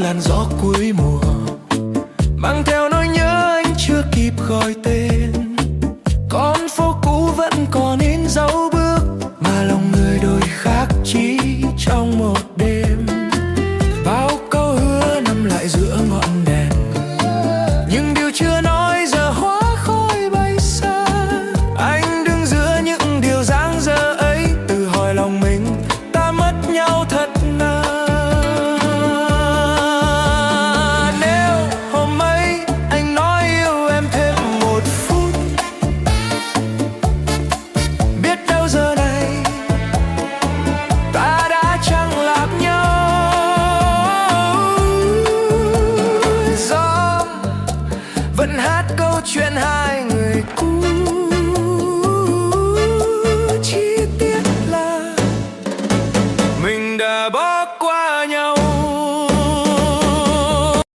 làn gió cuối mùa, mang theo nỗi nhớ anh chưa kịp gọi tên. Con phố cũ vẫn còn in dấu bước, mà lòng người đôi khác chỉ trong một đêm. Bao câu hứa nằm lại giữa ngọn đèn, nhưng điều chưa nói giờ hóa khói bay xa. Anh đứng giữa những điều dang dở ấy, tự hỏi lòng mình ta mất nhau thật nào. Nếu hôm ấy anh nói yêu em thêm một phút, biết đâu giờ này ta đã chẳng lạc nhau. Gió vẫn hát câu chuyện hai người cũ, chi tiết là mình đã bỏ qua nhau.